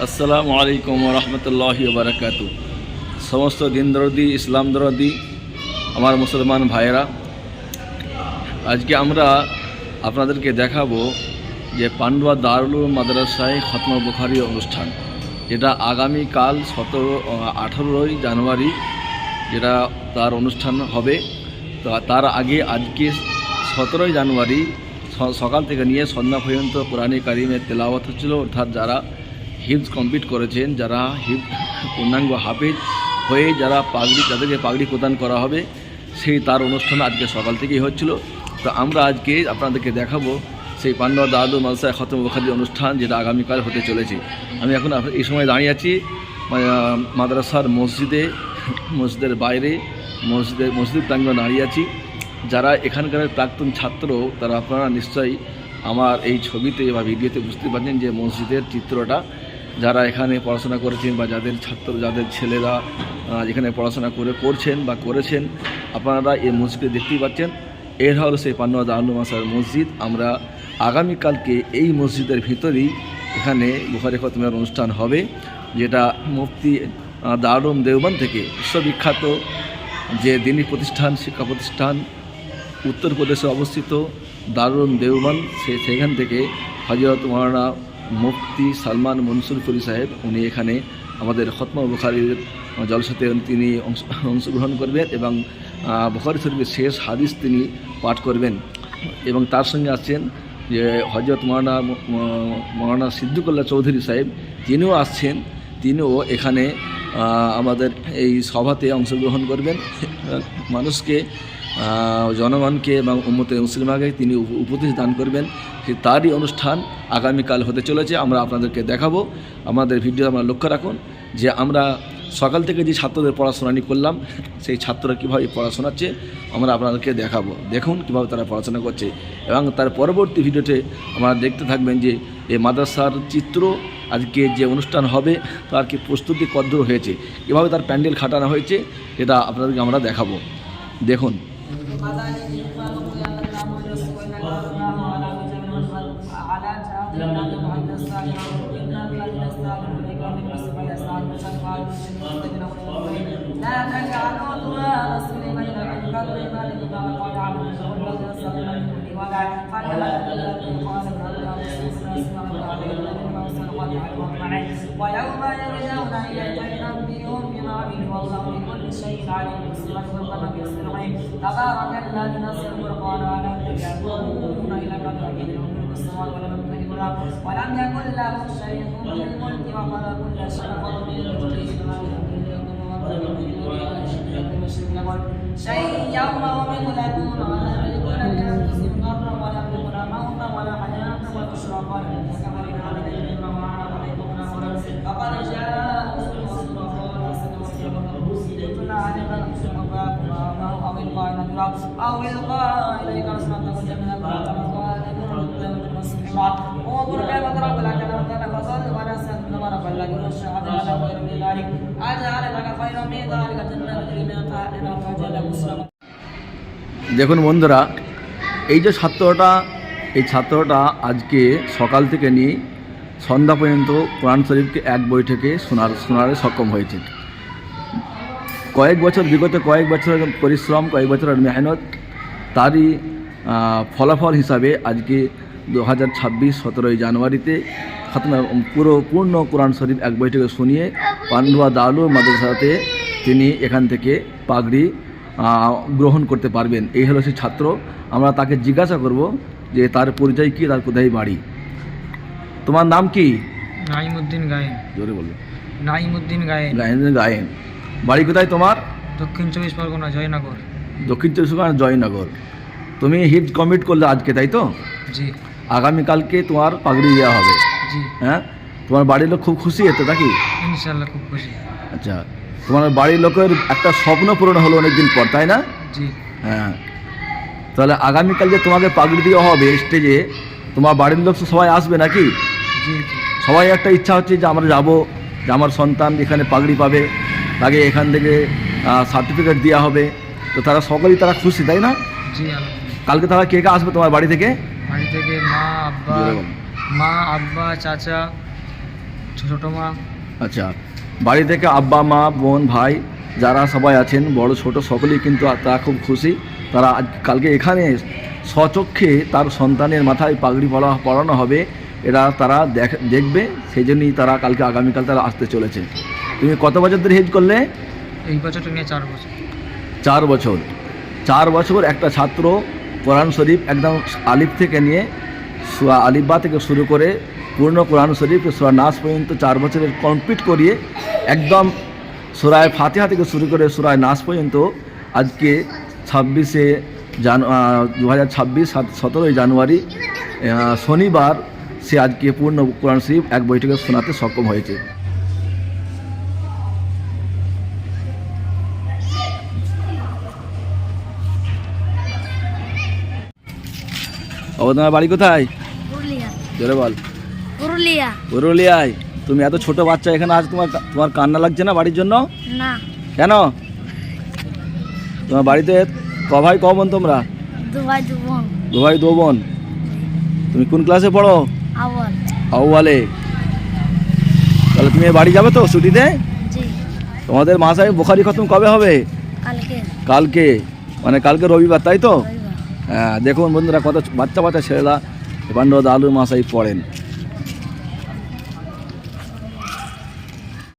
আসসালামু আলাইকুম ওয়া রাহমাতুল্লাহি ওয়া বারাকাতুহু। সমস্ত দিন দরদি ইসলাম দরদি আমার মুসলমান ভাইয়েরা, আজকে আমরা আপনাদেরকে দেখাবো যে পান্ডুয়া দারুল উলুম মাদ্রাসায় খতমে বুখারী অনুষ্ঠান, যেটা আগামীকাল 18ই জানুয়ারি যেটা তার অনুষ্ঠান হবে। তো তার আগে আজকে 17ই জানুয়ারি সকাল থেকে নিয়ে সন্ধ্যা পর্যন্ত কোরআনে কারিমের তেলাওয়াত হচ্ছিল। অর্থাৎ যারা হিফজ কমপ্লিট করেছেন, যারা পূর্ণাঙ্গ হাফেজ হয়ে যাদেরকে পাগড়ি প্রদান করা হবে, সেই তার অনুষ্ঠান আজকে সকাল থেকেই হচ্ছিল। তো আমরা আজকে আপনাদেরকে দেখাবো সেই পান্ডুয়া দারুল উলুম মাদ্রাসায় খতমে বুখারী অনুষ্ঠান, যেটা আগামীকাল হতে চলেছে। আমি এখন এই সময় দাঁড়িয়ে আছি মাদ্রাসার মসজিদের বাইরে, মসজিদ প্রাঙ্গণে দাঁড়িয়ে আছি। যারা এখানকার প্রাক্তন ছাত্র, তারা আপনারা নিশ্চয়ই আমার এই ছবিতে বা ভিডিওতে বুঝতে পারছেন যে মসজিদের চিত্রটা। যারা এখানে পড়াশোনা করেছেন বা যাদের ছেলেরা যেখানে পড়াশোনা করছেন বা করেছেন, আপনারা এই মসজিদে দেখতেই পাচ্ছেন। এর হলো সেই পান্ডুয়া দারুল উলুম মাদ্রাসার মসজিদ। আমরা আগামীকালকে এই মসজিদের ভিতরেই এখানে বুখারী খতমের অনুষ্ঠান হবে, যেটা মুফতি দারুল উলুম দেওবন্দ থেকে বিশ্ববিখ্যাত যে দ্বীনী প্রতিষ্ঠান, শিক্ষা প্রতিষ্ঠান উত্তরপ্রদেশে অবস্থিত দারুল উলুম দেওবন্দ, সেখান থেকে হযরত মাওলানা মুফতি সালমান মনসুরপুরি সাহেব উনি এখানে আমাদের খতমে বুখারীর জলসাতে তিনি অংশগ্রহণ করবেন এবং বুখারী শরীফের শেষ হাদিস তিনি পাঠ করবেন। এবং তার সঙ্গে আসছেন যে হযরত মাওলানা সিদ্দিকুল্লাহ চৌধুরী সাহেব, তিনিও আসছেন। তিনিও এখানে আমাদের এই সভাতে অংশগ্রহণ করবেন। মানুষকে, জনগণকে এবং উম্মতে মুসলিমাকে তিনি উপদেশ দান করবেন। তারই অনুষ্ঠান আগামীকাল হতে চলেছে। আমরা আপনাদেরকে দেখাবো। আমাদের ভিডিও আপনারা লক্ষ্য রাখুন যে আমরা সকাল থেকে যে ছাত্রদের পড়াশোনানি করলাম, সেই ছাত্ররা কীভাবে পড়াশোনাচ্ছে আমরা আপনাদেরকে দেখাবো। দেখুন কীভাবে তারা পড়াশোনা করছে, এবং তার পরবর্তী ভিডিওতে আপনারা দেখতে থাকবেন যে এই মাদ্রাসার চিত্র, আজকে যে অনুষ্ঠান হবে তার কি প্রস্তুতি কদ্দূর হয়েছে, কীভাবে তার প্যান্ডেল খাটানো হয়েছে, এটা আপনাদেরকে আমরা দেখাবো। দেখুন। ويوم يرجعون إليك ينبئهم بما عملوا والله بكل شيء عليم. تبارك الذي نزل القرآن على عبده يقولون إلى ربك يوم السماوات والأرض ولم يكن له شريك في الملك وخلق كل شيء شيء يوم هم يغلبون ولا يملكون لأنفسهم ضرا ولا يملكون موتا ولا حياة ولا بشرى كفرنا عليهم فقد جاءوا أو إلقاء إليك رسمته جميعا وانظر كيف ضرب لك الأمثال فصل ونسأل ضرب لك الشهادة على خير من ذلك أجعل لك خيرا من ذلك جنة تجري من تحتها فجل مسلم। দেখুন বন্ধুরা, এই যে ছাত্রটা আজকে সকাল থেকে নিয়ে সন্ধ্যা পর্যন্ত কোরআন শরীফকে এক বৈঠকে শোনার সক্ষম হয়েছে। বিগত কয়েক বছরের পরিশ্রম, কয়েক বছরের মেহনত, তারই ফলাফল হিসাবে আজকে 2026 17ই জানুয়ারিতে পূর্ণ কোরআন শরীফ এক বৈঠকে শুনিয়ে পান্ডুয়া দারুল উলুম মাদ্রাসাতে তিনি এখান থেকে পাগড়ি গ্রহণ করতে পারবেন। এই হলো সেই ছাত্র। আমরা তাকে জিজ্ঞাসা করব যে তার পরিচয় কী, তার কোথায় বাড়ি। তোমার নাম কি? নাইমউদ্দিন গায়েন। জোরে বলো। নাইমউদ্দিন গায়েন। গায়েন। বাড়ি কোথায় তোমার? দক্ষিণ 24 পরগনা, জয়নগর। দক্ষিণ 24 পরগনা, জয়নগর। তুমি হিফজ কমপ্লিট করলে আজকে, তাই তো? জি। আগামীকালকে তোমার পাগড়ি দেওয়া হবে। জি। হ্যাঁ, তোমার বাড়ির লোক খুব খুশি হতো নাকি? ইনশাআল্লাহ খুব খুশি। আচ্ছা, তোমার বাড়ির লোকের একটা স্বপ্ন পূরণ হলো অনেকদিন পর, তাই না? জি। হ্যাঁ, তাহলে আগামীকাল যে তোমাকে পাগড়ি দেওয়া হবে স্টেজে, তোমার বাড়ির লোক তো সবাই আসবে নাকি? জি জি। সবাই একটা ইচ্ছা হচ্ছে যে আমরা যাবো, যে আমার সন্তান এখানে পাগড়ি পাবে, তাকে এখান থেকে সার্টিফিকেট দেওয়া হবে। তো তারা সকলেই খুশি, তাই না? জি। কালকে তারা কে কে আসবে তোমার বাড়ি থেকে? বাড়ি থেকে মা, আব্বা, চাচা, ছোট মা। আচ্ছা, বাড়ি থেকে আব্বা মা বোন ভাই যারা সবাই আছেন বড় ছোট সকলেই কিন্তু তারা খুব খুশি। তারা কালকে এখানে স্বচক্ষে তার সন্তানের মাথায় পাগড়ি পরানো হবে, এরা তারা দেখবে, সেই জন্যই তারা কালকে আগামীকাল তারা আসতে চলেছে। তুমি কত বছর ধরে হিজ করলে? এই বছরটা নিয়ে 4 বছর। 4 বছর। 4 বছর একটা ছাত্র কোরআন শরীফ একদম আলিফ থেকে নিয়ে সূরা আলিফবা থেকে শুরু করে পূর্ণ কোরআন শরীফ সূরা নাস পর্যন্ত 4 বছরের কমপ্লিট করিয়ে একদম সূরা ফাতিহা থেকে শুরু করে সূরা নাস পর্যন্ত আজকে 2026 17ই জানুয়ারি শনিবার সে আজকে পূর্ণ কোরআন শরীফ এক বৈঠকে শোনাতে সক্ষম হয়েছে। তোমার বাড়ি কোথায়? পুরুলিয়া। জোরে বল। পুরুলিয়া। পুরুলিয়ায়। তুমি এত ছোট বাচ্চা এখানে আজ তোমার কান্না লাগছে না বাড়ির জন্য? না। কেন? তোমার বাড়িতে ক ভাই ক বোন তোমরা? 2 ভাই 2 বোন। 2 ভাই 2 বোন। তুমি কোন ক্লাসে পড়ো? আওয়াল। আউয়ালে। তাহলে তুমি বাড়ি যাবে তো ছুটিতে? জি। তোমাদের মাসায় বুখারি খতম কবে হবে? কালকে। কালকে, মানে কালকে রবিবার, তাই তো? রবিবার। হ্যাঁ, দেখুন বন্ধুরা কত বাচ্চা ছেলেরা পান্ডব আলু মাসাই পড়েন।